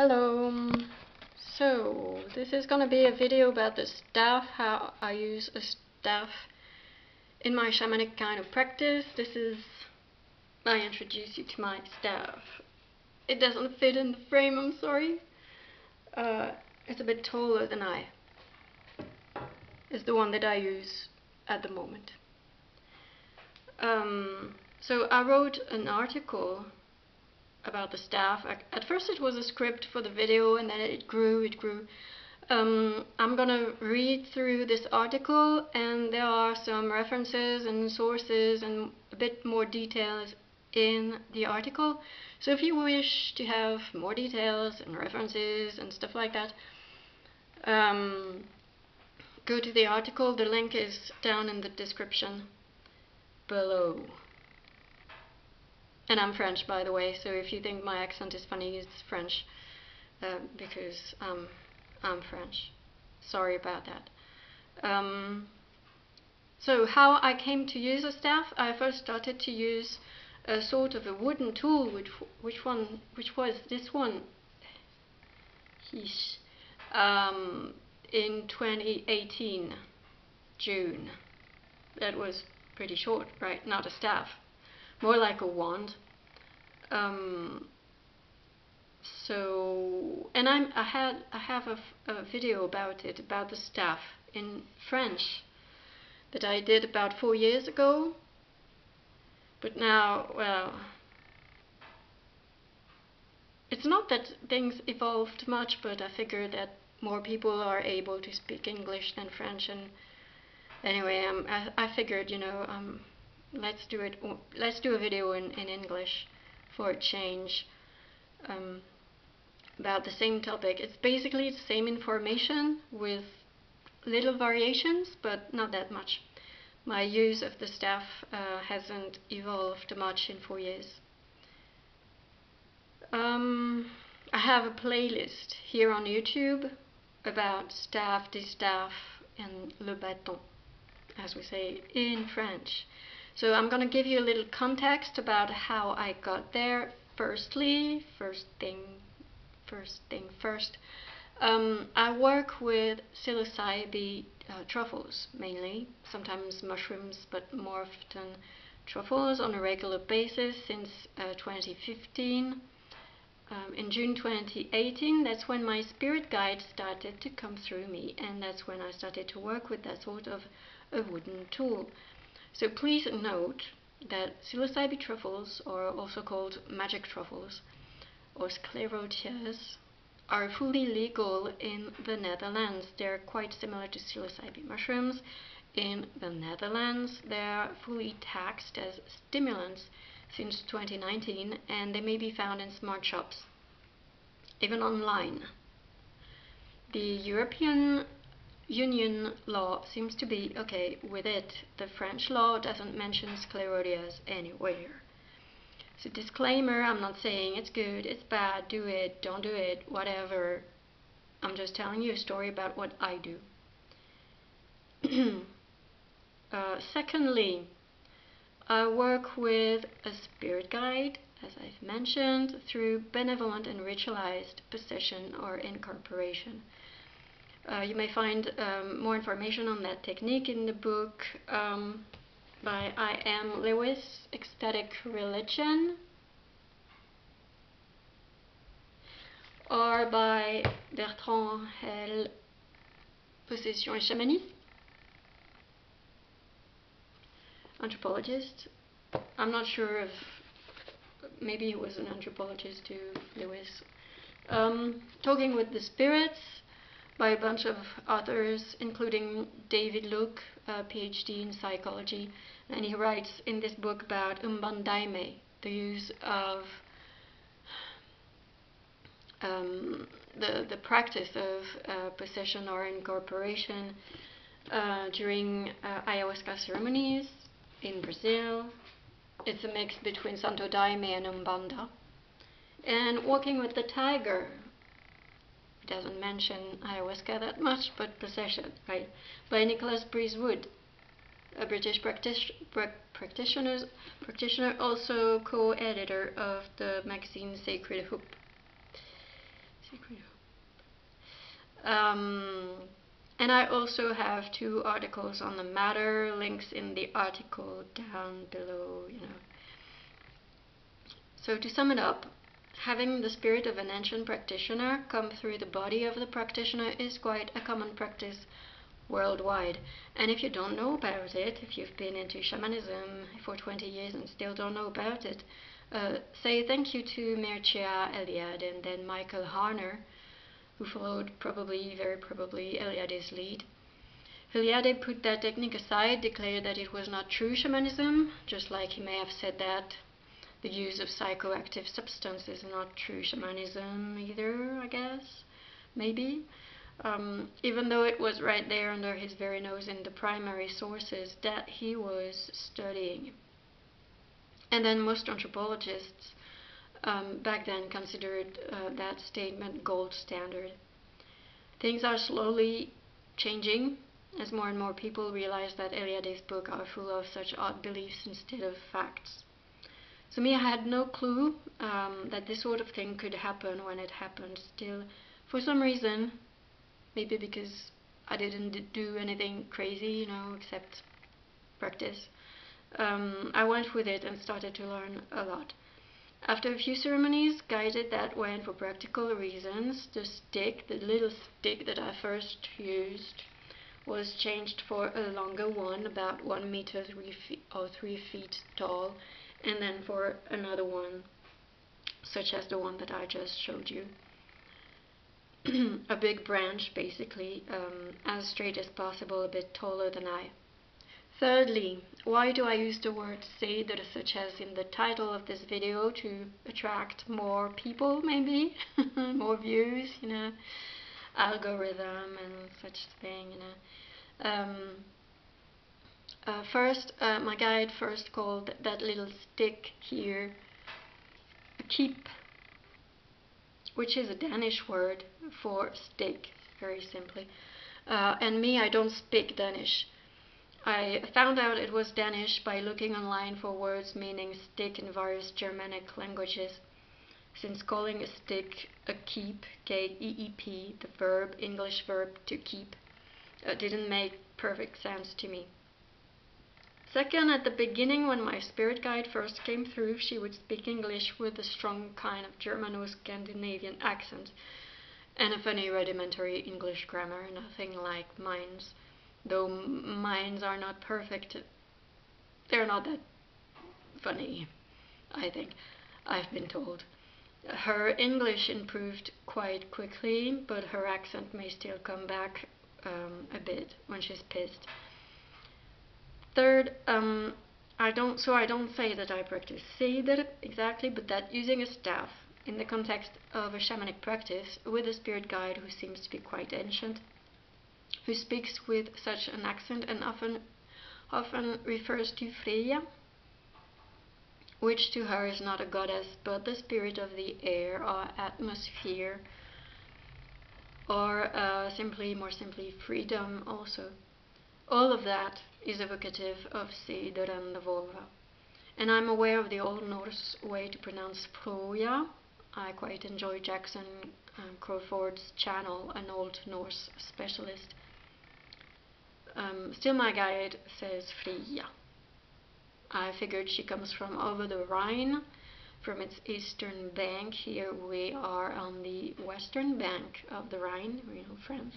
Hello. So this is gonna be a video about the staff, how I use a staff in my shamanic kind of practice. I introduce you to my staff. It doesn't fit in the frame, I'm sorry. It's a bit taller than it's the one that I use at the moment. So I wrote an article about the staff. At first it was a script for the video, and then it grew. I'm gonna read through this article, and there are some references and sources and a bit more details in the article. So if you wish to have more details and references and stuff like that, go to the article. The link is down in the description below. And I'm French, by the way, so if you think my accent is funny, it's French, because I'm French. Sorry about that. So how I came to use a staff, I first started to use a sort of a wooden tool, which was this one, in 2018, June. That was pretty short, right? Not a staff. More like a wand. And I have a video about it, about the staff in French, that I did about 4 years ago. But now, well, it's not that things evolved much, but I figured that more people are able to speak English than French, and anyway, I figured, let's do a video in English for a change, about the same topic. It's basically the same information with little variations, but not that much. My use of the staff hasn't evolved much in 4 years. I have a playlist here on YouTube about staff, distaff, and le bâton, as we say in French. So I'm going to give you a little context about how I got there. First thing first. I work with psilocybe truffles mainly, sometimes mushrooms, but more often truffles on a regular basis since 2015. In June 2018, that's when my spirit guide started to come through me, and that's when I started to work with that sort of a wooden tool. So please note that psilocybe truffles, or also called magic truffles, or sclerotias, are fully legal in the Netherlands. They're quite similar to psilocybe mushrooms. In the Netherlands, they're fully taxed as stimulants since 2019, and they may be found in smart shops, even online. The European Union law seems to be okay with it. The French law doesn't mention sclerotias anywhere. So disclaimer, I'm not saying it's good, it's bad, do it, don't do it, whatever. I'm just telling you a story about what I do. Secondly, I work with a spirit guide, as I've mentioned, through benevolent and ritualized possession or incorporation. You may find more information on that technique in the book by I. M. Lewis, Ecstatic Religion, or by Bertrand Hell, Possession et Shamanisme, anthropologist. I'm not sure if maybe he was an anthropologist too, Lewis. Talking with the Spirits, by a bunch of authors, including David Luke, a PhD in psychology, and he writes in this book about umbandaime, the use of the practice of possession or incorporation during ayahuasca ceremonies in Brazil. It's a mix between Santo Daime and Umbanda. And Walking with the Tiger, doesn't mention ayahuasca that much, but possession, right? By Nicholas Breezewood, a British practitioner, also co-editor of the magazine Sacred Hoop. Secret and I also have 2 articles on the matter, links in the article down below, So to sum it up, having the spirit of an ancient practitioner come through the body of the practitioner is quite a common practice worldwide. And if you don't know about it, if you've been into shamanism for 20 years and still don't know about it, say thank you to Mircea Eliade and then Michael Harner, who followed very probably Eliade's lead. Eliade put that technique aside, declared that it was not true shamanism, just like he may have said that the use of psychoactive substances is not true shamanism either, I guess, maybe. Even though it was right there under his very nose in the primary sources that he was studying. And then most anthropologists back then considered that statement gold standard. Things are slowly changing as more and more people realize that Eliade's books are full of such odd beliefs instead of facts. So me, I had no clue that this sort of thing could happen when it happened. Still, for some reason, maybe because I didn't do anything crazy, except practice, I went with it and started to learn a lot. After a few ceremonies, guided that went for practical reasons, the little stick that I first used, was changed for a longer one, about 1 meter 3 feet tall, and then for another one, such as the one that I just showed you. A big branch, basically, as straight as possible, a bit taller than I. Thirdly, why do I use the word Seidr, such as in the title of this video, to attract more people, maybe? More views, algorithm and such thing, First, my guide first called that little stick here a keep, which is a Danish word for stick, very simply. And me, I don't speak Danish. I found out it was Danish by looking online for words meaning stick in various Germanic languages, since calling a stick a keep, K-E-E-P, the English verb to keep, didn't make perfect sense to me. Second, at the beginning, when my spirit guide first came through, she would speak English with a strong kind of German or Scandinavian accent, and a funny rudimentary English grammar, nothing like mine's. Though mines are not perfect, they're not that funny, I think, I've been told. Her English improved quite quickly, but her accent may still come back a bit when she's pissed. Third, I don't say that I practice Seidr exactly, but that using a staff in the context of a shamanic practice with a spirit guide who seems to be quite ancient, who speaks with such an accent and often refers to Freya, which to her is not a goddess but the spirit of the air or atmosphere, or more simply freedom also. All of that is evocative of Seidr and the vulva. And I'm aware of the Old Norse way to pronounce Froya. I quite enjoy Jackson Crawford's channel, an Old Norse specialist. Still my guide says Freya. I figured she comes from over the Rhine, from its eastern bank. Here we are on the western bank of the Rhine, France.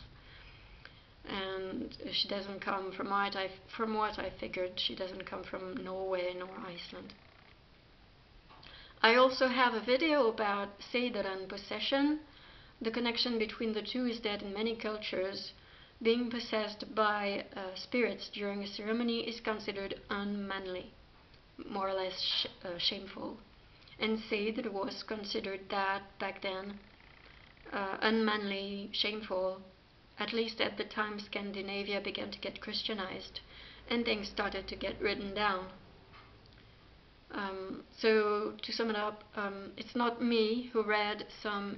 And she doesn't come, from what I figured, she doesn't come from Norway nor Iceland. I also have a video about Seidr and possession. The connection between the two is that in many cultures, being possessed by spirits during a ceremony is considered unmanly, more or less shameful. And Seidr was considered that back then, unmanly, shameful, at least at the time Scandinavia began to get Christianized and things started to get written down. So to sum it up, it's not me who read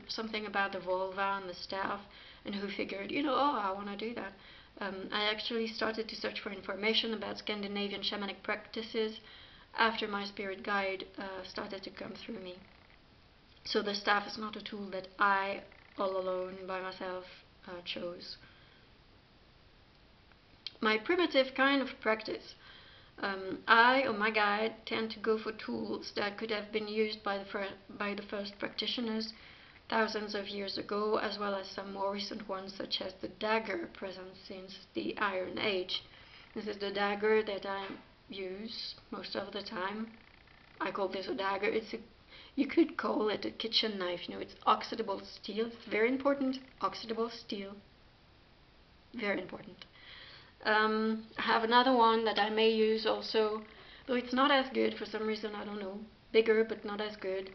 something about the vulva and the staff and who figured, I want to do that. I actually started to search for information about Scandinavian shamanic practices after my spirit guide started to come through me. So the staff is not a tool that I all alone by myself chose. My primitive kind of practice. I or my guide tend to go for tools that could have been used by the first practitioners thousands of years ago, as well as some more recent ones, such as the dagger present since the Iron Age. This is the dagger that I use most of the time. I call this a dagger. You could call it a kitchen knife. It's oxidable steel. It's very important. Oxidable steel. Very important. I have another one that I may use also, though it's not as good for some reason, I don't know. Bigger, but not as good.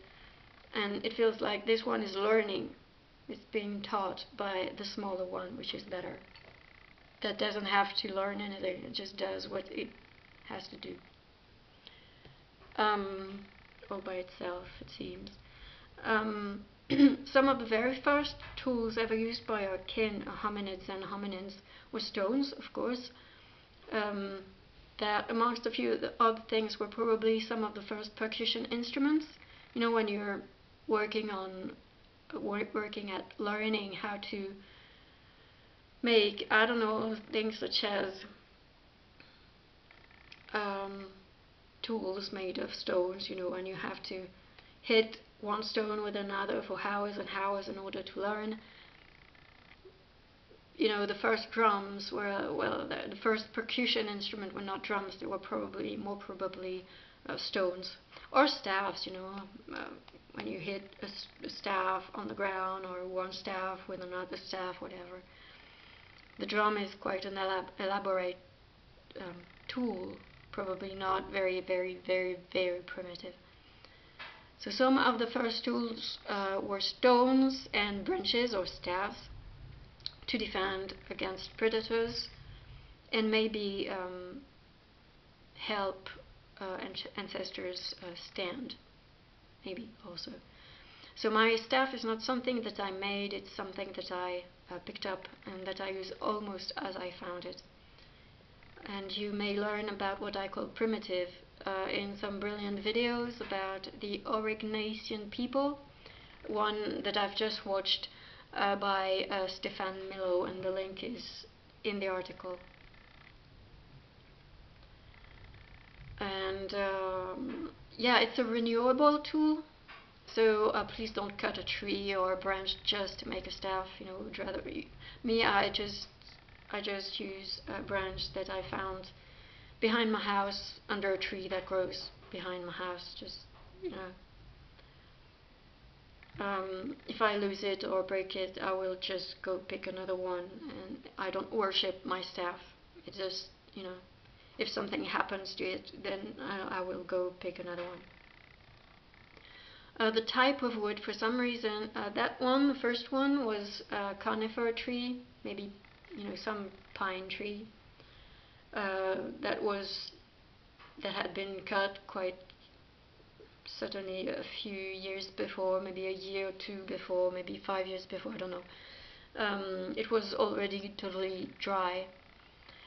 And it feels like this one is learning. It's being taught by the smaller one, which is better. That doesn't have to learn anything. It just does what it has to do. All by itself, it seems. Some of the very first tools ever used by our kin, hominids and hominins, were stones, of course. That, amongst a few other things, were probably some of the first percussion instruments. When you're working at learning how to make, I don't know, things such as tools made of stones, and you have to hit one stone with another for hours and hours in order to learn. The first drums were, well, the first percussion instrument were not drums, they were more probably stones or staffs, when you hit a staff on the ground or one staff with another staff, whatever. The drum is quite an elaborate tool, probably not very, very, very, very primitive. So some of the first tools were stones and branches or staffs to defend against predators and maybe help ancestors stand, maybe also. So my staff is not something that I made, it's something that I picked up and that I use almost as I found it. And you may learn about what I call primitive in some brilliant videos about the Aurignacian people, one that I've just watched by Stefan Milo, and the link is in the article. And yeah, it's a renewable tool, so please don't cut a tree or a branch just to make a staff. Would rather me, I just use a branch that I found behind my house, under a tree that grows behind my house. Just if I lose it or break it, I will just go pick another one, and I don't worship my staff. It just, if something happens to it, then I will go pick another one. The type of wood, for some reason, that one, the first one, was a conifer tree, maybe some pine tree that had been cut quite certainly a few years before, maybe a year or two before, maybe 5 years before, I don't know. It was already totally dry,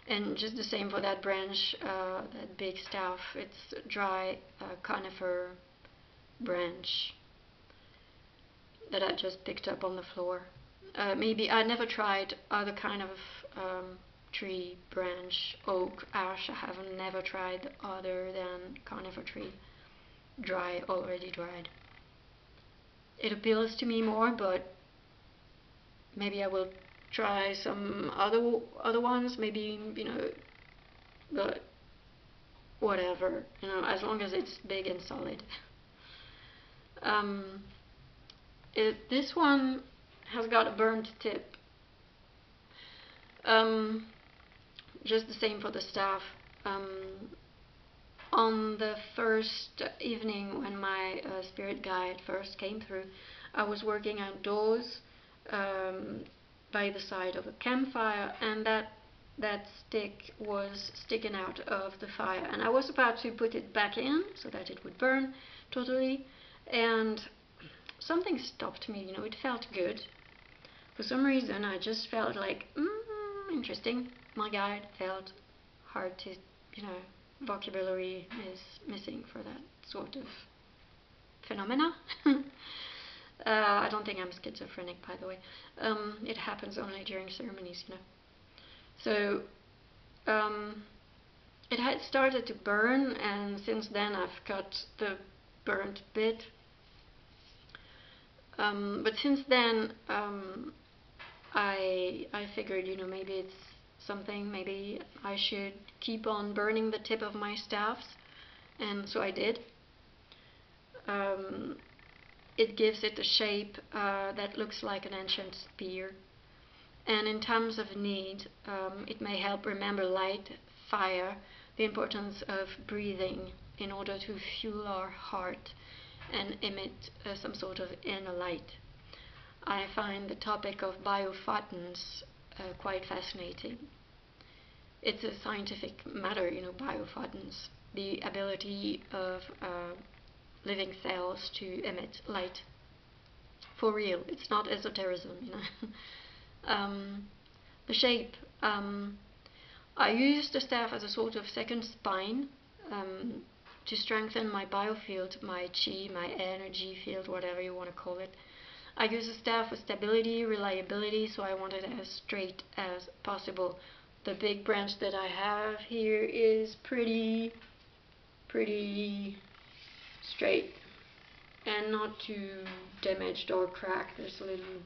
and just the same for that branch, that big staff. It's a dry conifer branch that I just picked up on the floor. Maybe I never tried other kind of tree, branch, oak, ash. I haven't never tried other than conifer tree, already dried. It appeals to me more, but maybe I will try some other ones. Maybe but whatever. As long as it's big and solid. This one has got a burnt tip. Just the same for the staff. On the first evening when my spirit guide first came through, I was working outdoors by the side of a campfire, and that stick was sticking out of the fire, and I was about to put it back in so that it would burn totally, and something stopped me. It felt good. For some reason, I just felt like, interesting. My guide felt hard to, vocabulary is missing for that sort of phenomena. I don't think I'm schizophrenic, by the way. It happens only during ceremonies, you know. So it had started to burn, and since then I've cut the burnt bit. But since then, I figured, you know, maybe it's something, maybe I should keep on burning the tip of my staffs, and so I did. It gives it a shape that looks like an ancient spear, and in times of need, it may help remember light, fire, the importance of breathing in order to fuel our heart and emit some sort of inner light. I find the topic of biophotons quite fascinating. It's a scientific matter, you know, biophotons, the ability of living cells to emit light. For real, it's not esotericism, you know. The shape. I use the staff as a sort of second spine to strengthen my biofield, my chi, my energy field, whatever you want to call it. I use the staff for stability, reliability, so I want it as straight as possible. The big branch that I have here is pretty straight and not too damaged or cracked. There's a little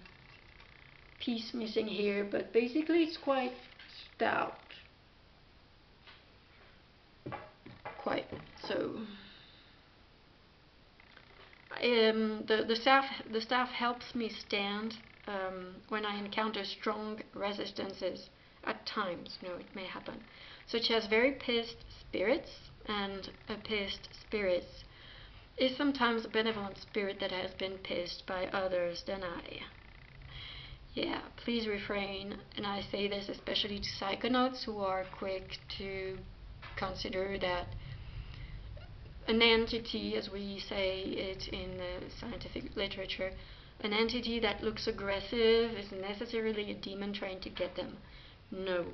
piece missing here, but basically it's quite stout. Quite so. The staff helps me stand when I encounter strong resistances. At times, you know, it may happen, such as very pissed spirits, and a pissed spirit is sometimes a benevolent spirit that has been pissed by others than I. Yeah, please refrain, and I say this especially to psychonauts who are quick to consider that an entity, as we say it in the scientific literature, an entity that looks aggressive is necessarily a demon trying to get them. No.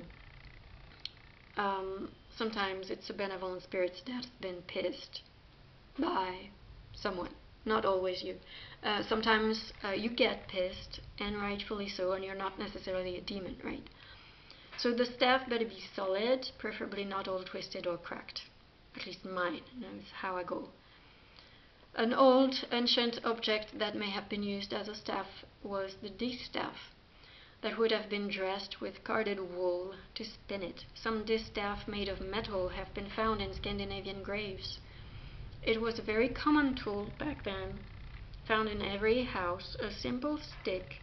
Sometimes it's a benevolent spirit that's been pissed by someone, not always you. Sometimes you get pissed, and rightfully so, and you're not necessarily a demon, right? So the staff better be solid, preferably not all twisted or cracked. At least mine, that's how I go. An old, ancient object that may have been used as a staff was the distaff, that would have been dressed with carded wool to spin it. Some distaff made of metal have been found in Scandinavian graves. It was a very common tool back then, found in every house, a simple stick,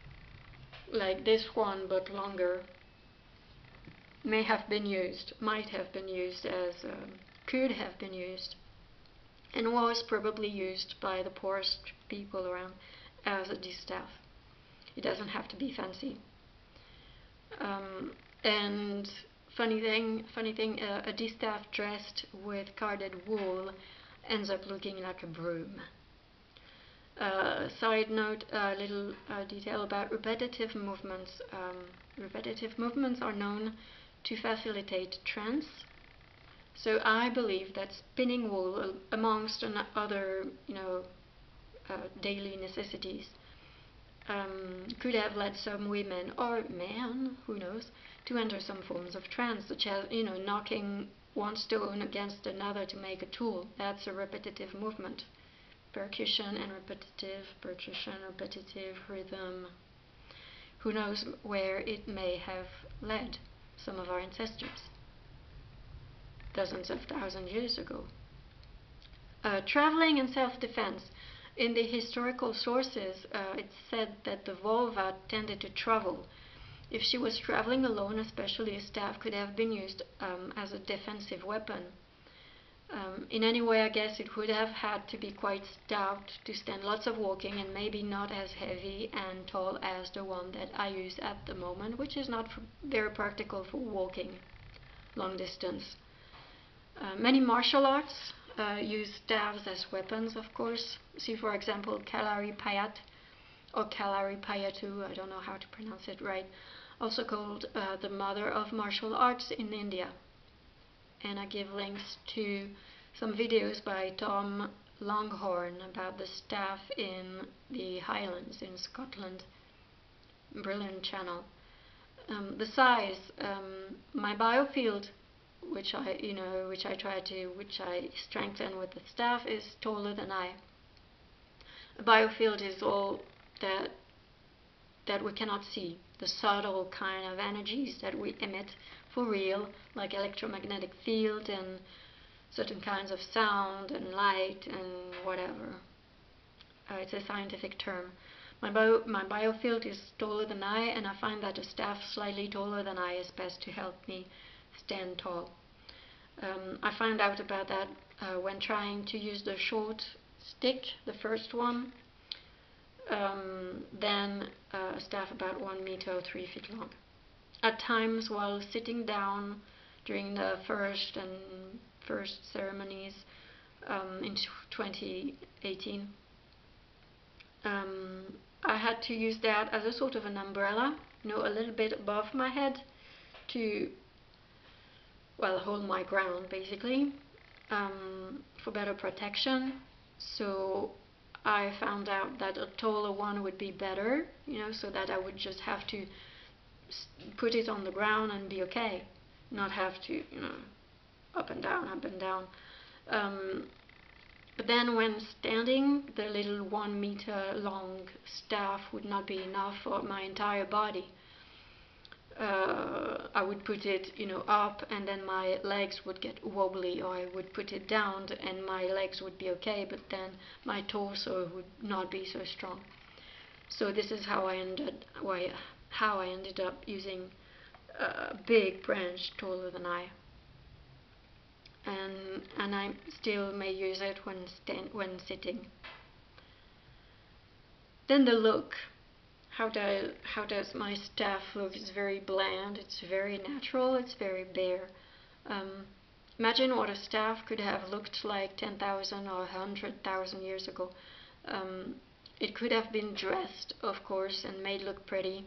like this one but longer, may have been used, might have been used as, could have been used, and was probably used by the poorest people around as a distaff. It doesn't have to be fancy. And funny thing, a distaff dressed with carded wool ends up looking like a broom. Side note, a little detail about repetitive movements. Repetitive movements are known to facilitate trance. So I believe that spinning wool, amongst other, you know, daily necessities, could have led some women or men, who knows, to enter some forms of trance, such as, you know, knocking one stone against another to make a tool. That's a repetitive movement. Percussion and repetitive rhythm. Who knows where it may have led some of our ancestors, dozens of thousands of years ago. Traveling and self-defense. In the historical sources, it's said that the vulva tended to travel. If she was traveling alone, especially a staff could have been used as a defensive weapon. In any way, I guess it would have had to be quite stout to stand lots of walking, and maybe not as heavy and tall as the one that I use at the moment, which is not very practical for walking long distance. Many martial arts use staves as weapons, of course. See, for example, Kalari Payat, or Kalari Payatu, I don't know how to pronounce it right, also called the mother of martial arts in India. And I give links to some videos by Tom Longhorn, about the staff in the Highlands in Scotland. Brilliant channel. The size, my biofield, which I strengthen with the staff, is taller than I. A biofield is all that we cannot see, the subtle kind of energies that we emit for real, like electromagnetic field and certain kinds of sound and light and whatever. It's a scientific term. My biofield is taller than I, and I find that a staff slightly taller than I is best to help me stand tall. I found out about that when trying to use the short stick, the first one, then a staff about 1 meter or 3 feet long. At times, while sitting down during the first ceremonies in 2018, I had to use that as a sort of an umbrella, a little bit above my head to, well, hold my ground basically, for better protection. So I found out that a taller one would be better, so that I would just have to put it on the ground and be okay, not have to, up and down, up and down. But then when standing, the little 1 meter long staff would not be enough for my entire body. I would put it, up, and then my legs would get wobbly, or I would put it down and my legs would be okay, but then my torso would not be so strong. So this is how I ended up using a big branch taller than I. And I still may use it when sitting. Then the look. How does my staff look? It's very bland, it's very natural, it's very bare. Imagine what a staff could have looked like 10,000 or 100,000 years ago. It could have been dressed, of course, and made look pretty,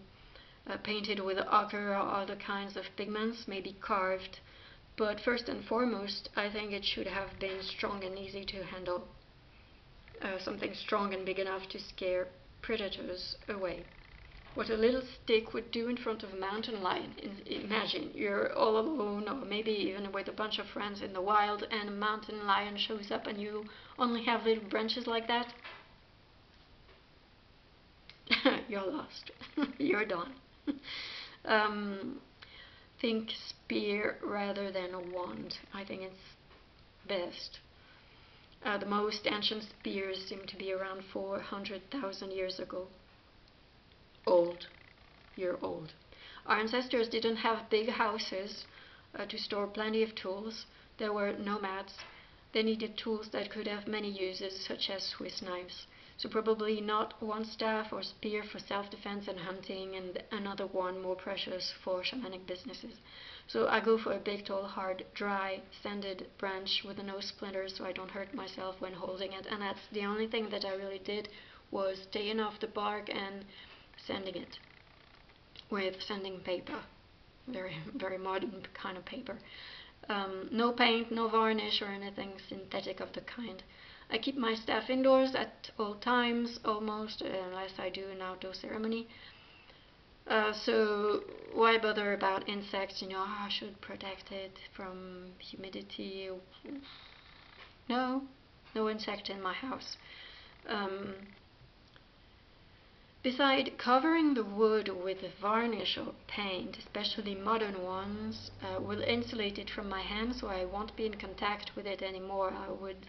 painted with ochre or other kinds of pigments, maybe carved. But first and foremost, I think it should have been strong and easy to handle. Something strong and big enough to scare predators away. What a little stick would do in front of a mountain lion. Imagine you're all alone, or maybe even with a bunch of friends in the wild, and a mountain lion shows up and you only have little branches like that. You're lost. You're done. Think spear rather than a wand. I think it's best. The most ancient spears seem to be around 400,000 years ago. Old. You're old. Our ancestors didn't have big houses to store plenty of tools. They were nomads. They needed tools that could have many uses, such as Swiss knives. So probably not one staff or spear for self-defense and hunting, and another one more precious for shamanic businesses. So I go for a big, tall, hard, dry, sanded branch with no splinters so I don't hurt myself when holding it. And that's the only thing that I really did, was taking off the bark and sanding it with sanding paper. Very, very modern kind of paper. No paint, no varnish or anything synthetic of the kind. I keep my staff indoors at all times, almost, unless I do an outdoor ceremony. So why bother about insects? I should protect it from humidity. No insect in my house. Besides covering the wood with varnish or paint, especially modern ones, will insulate it from my hands, so I won't be in contact with it anymore. I would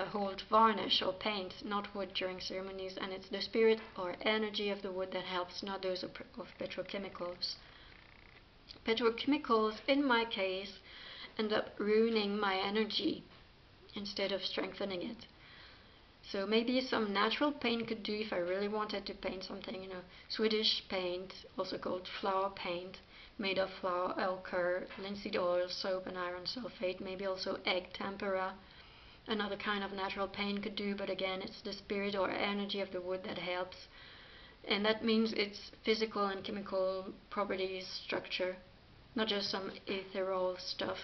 hold varnish or paint, not wood, during ceremonies, and it's the spirit or energy of the wood that helps, not those of petrochemicals. Petrochemicals, in my case, end up ruining my energy instead of strengthening it. So maybe some natural paint could do if I really wanted to paint something, Swedish paint, also called flower paint, made of flower, ochre, linseed oil, soap and iron sulfate, maybe also egg tempera. Another kind of natural paint could do, but again, it's the spirit or energy of the wood that helps. And that means its physical and chemical properties, structure, not just some ethereal stuff.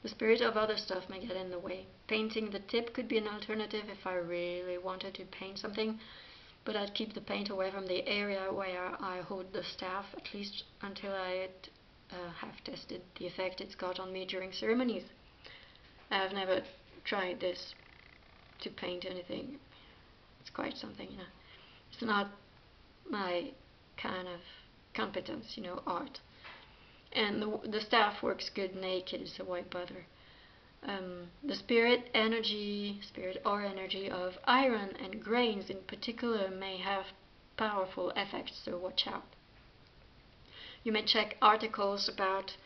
The spirit of other stuff may get in the way. Painting the tip could be an alternative if I really wanted to paint something, but I'd keep the paint away from the area where I hold the staff, at least until I have tested the effect it's got on me during ceremonies. I've never tried this to paint anything. It's quite something, you know. It's not my kind of competence, you know, art. And the staff works good naked, so why bother? The spirit or energy of iron and grains in particular may have powerful effects, so watch out. You may check articles about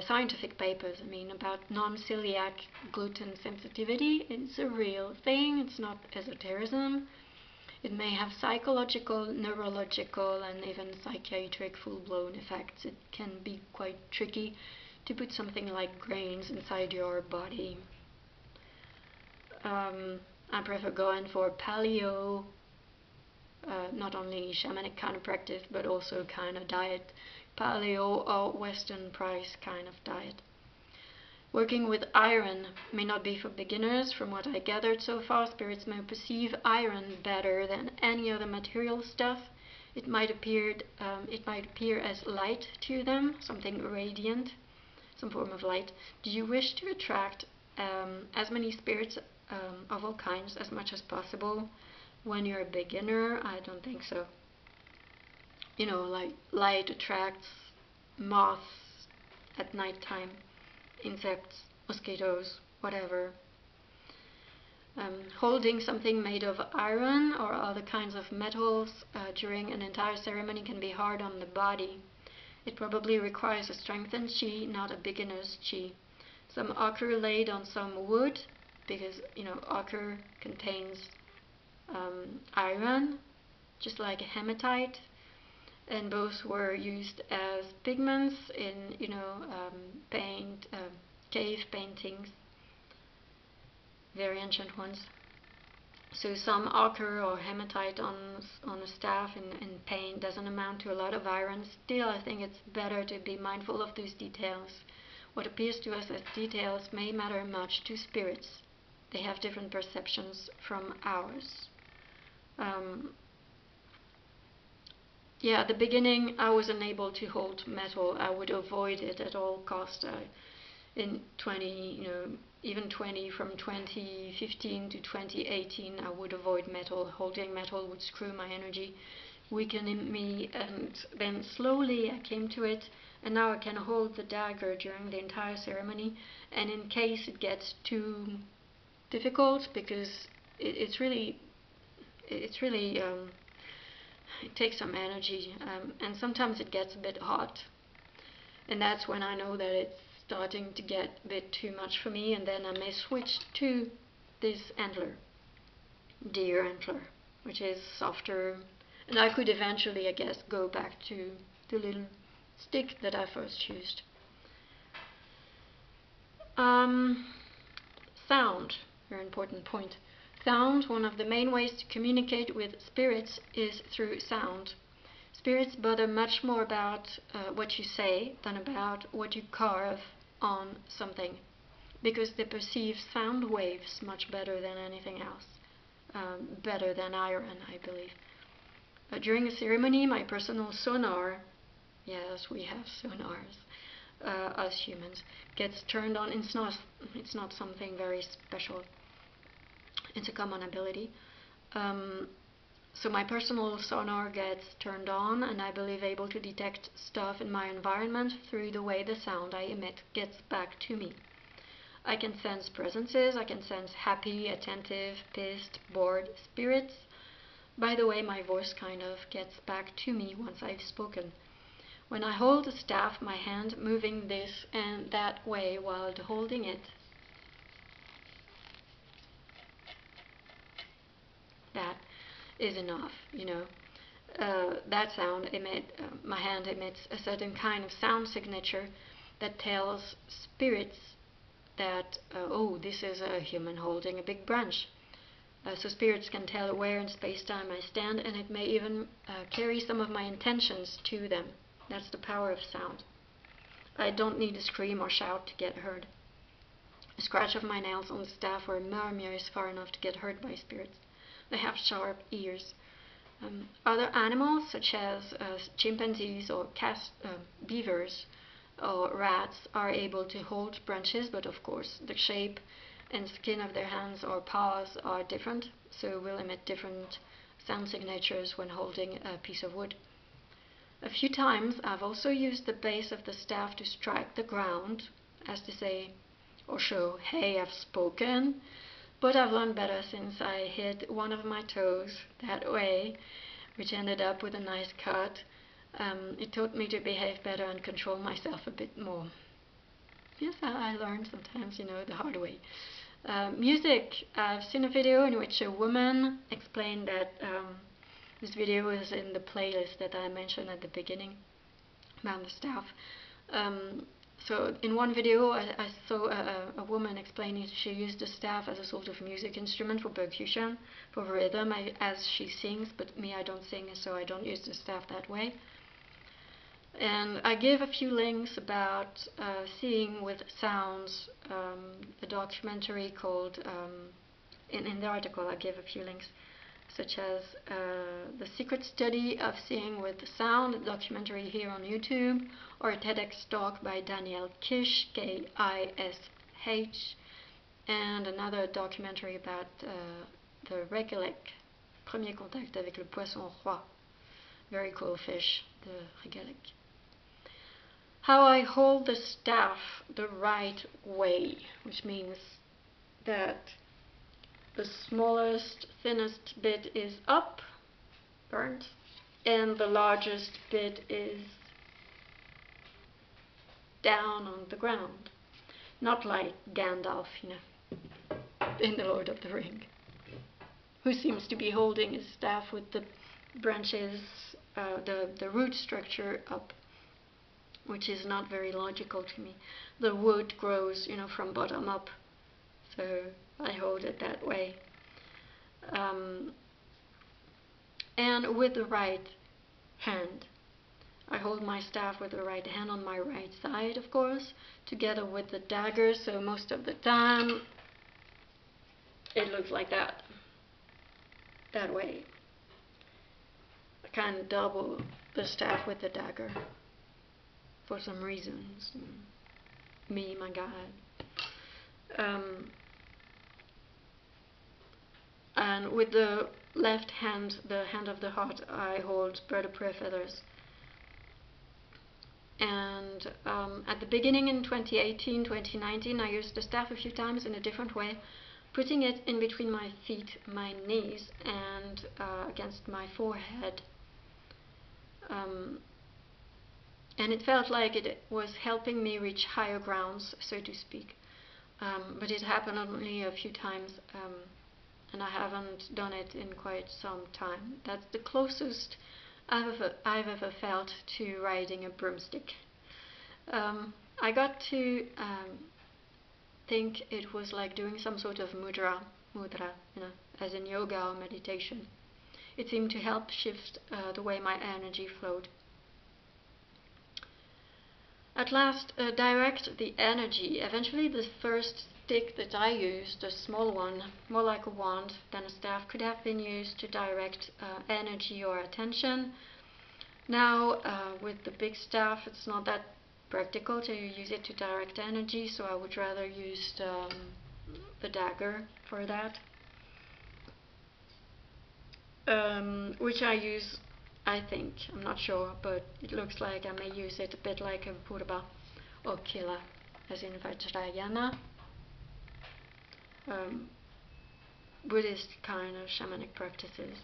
scientific papers, about non-celiac gluten sensitivity. It's a real thing, it's not esotericism. It may have psychological, neurological, and even psychiatric full-blown effects. It can be quite tricky to put something like grains inside your body. I prefer going for paleo, not only shamanic kind of practice, but also kind of diet, paleo or Western price kind of diet. Working with iron may not be for beginners. From what I gathered so far, spirits may perceive iron better than any other material stuff. It might appear as light to them, something radiant, some form of light. Do you wish to attract as many spirits of all kinds as much as possible when you're a beginner? I don't think so. You know, like light attracts moths at night time, insects, mosquitoes, whatever. Holding something made of iron or other kinds of metals during an entire ceremony can be hard on the body. It probably requires a strengthened chi, not a beginner's chi. Some ochre laid on some wood, because ochre contains iron, just like a hematite, and both were used as pigments in cave paintings, very ancient ones. So some ochre or hematite on a staff in paint doesn't amount to a lot of iron. Still, I think it's better to be mindful of those details. What appears to us as details may matter much to spirits. They have different perceptions from ours. At the beginning I was unable to hold metal. I would avoid it at all costs. From 2015 to 2018, I would avoid metal. Holding metal would screw my energy, weakening me, and then slowly I came to it, and now I can hold the dagger during the entire ceremony. And in case it gets too difficult, because it takes some energy, and sometimes it gets a bit hot, and that's when I know that it's starting to get a bit too much for me, and then I may switch to this antler, deer antler, which is softer, and I could eventually, I guess, go back to the little stick that I first used. Sound, very important point. Sound, one of the main ways to communicate with spirits is through sound. Spirits bother much more about what you say than about what you carve on something, because they perceive sound waves much better than anything else, better than iron, I believe. During a ceremony, my personal sonar, yes, we have sonars, us humans, gets turned on. It's not something very special. It's a common ability. So my personal sonar gets turned on, and I believe able to detect stuff in my environment through the way the sound I emit gets back to me. I can sense presences. I can sense happy, attentive, pissed, bored spirits. By the way, my voice kind of gets back to me once I've spoken. When I hold the staff, my hand moving this and that way while holding it, that is enough, that sound my hand emits a certain kind of sound signature that tells spirits that, this is a human holding a big branch. So spirits can tell where in space-time I stand, and it may even carry some of my intentions to them. That's the power of sound. I don't need to scream or shout to get heard. scratch of my nails on the staff where a murmur is far enough to get heard by spirits. They have sharp ears. Other animals, such as chimpanzees or beavers or rats, are able to hold branches, but of course the shape and skin of their hands or paws are different, so will emit different sound signatures when holding a piece of wood. A few times I've also used the base of the staff to strike the ground, as to say, or show, hey, I've spoken. But I've learned better since I hit one of my toes that way, which ended up with a nice cut. It taught me to behave better and control myself a bit more. Yes, I learned sometimes, the hard way. Music. I've seen a video in which a woman explained that this video is in the playlist that I mentioned at the beginning about the staff. So in one video I saw a woman explaining she used the staff as a sort of music instrument for percussion, for rhythm as she sings, but me, I don't sing, so I don't use the staff that way. And I give a few links about seeing with sounds, a documentary called, in the article I give a few links, such as The Secret Study of Seeing with Sound, a documentary here on YouTube, or a TEDx talk by Danielle Kish, Kish, and another documentary about the Regalec, Premier Contact avec le Poisson Roi, very cool fish, the Regalec. How I hold the staff the right way, which means that the smallest, thinnest bit is up, burnt, and the largest bit is down on the ground. Not like Gandalf, in The Lord of the Ring, who seems to be holding his staff with the branches, the root structure up, which is not very logical to me. The wood grows, from bottom up, so I hold it that way. And with the right hand. I hold my staff with the right hand on my right side, of course, together with the dagger, so most of the time it looks like that way. I kind of double the staff with the dagger for some reasons. Me, my God. And with the left hand, the hand of the heart, I hold bird of prey feathers. And at the beginning in 2018, 2019, I used the staff a few times in a different way, putting it in between my feet, my knees, and against my forehead. And it felt like it was helping me reach higher grounds, so to speak. But it happened only a few times, and I haven't done it in quite some time. That's the closest I've ever felt to riding a broomstick. I got to think it was like doing some sort of mudra, as in yoga or meditation. It seemed to help shift the way my energy flowed. At last, direct the energy. Eventually, the first stick that I used, the small one, more like a wand than a staff, could have been used to direct energy or attention. Now, with the big staff, it's not that practical to use it to direct energy, so I would rather use the dagger for that, which I use, I think, I'm not sure, but it looks like I may use it a bit like a purba or kila, as in Vajrayana, Buddhist kind of shamanic practices.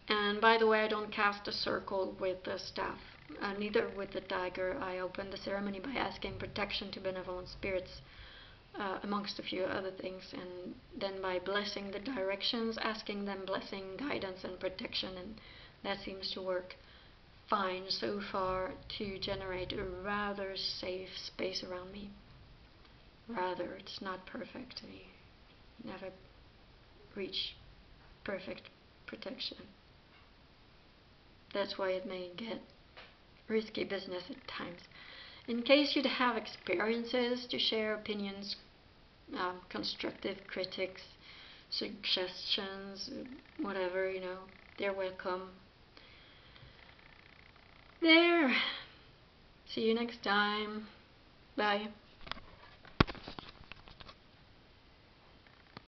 And by the way, I don't cast a circle with the staff, neither with the dagger. I open the ceremony by asking protection to benevolent spirits, amongst a few other things, and then by blessing the directions, asking them blessing, guidance, and protection, and that seems to work fine so far to generate a rather safe space around me. Rather, it's not perfect. I never reach perfect protection. That's why it may get risky business at times. In case you have experiences to share, opinions, constructive critics, suggestions, whatever, they're welcome. There. See you next time. Bye.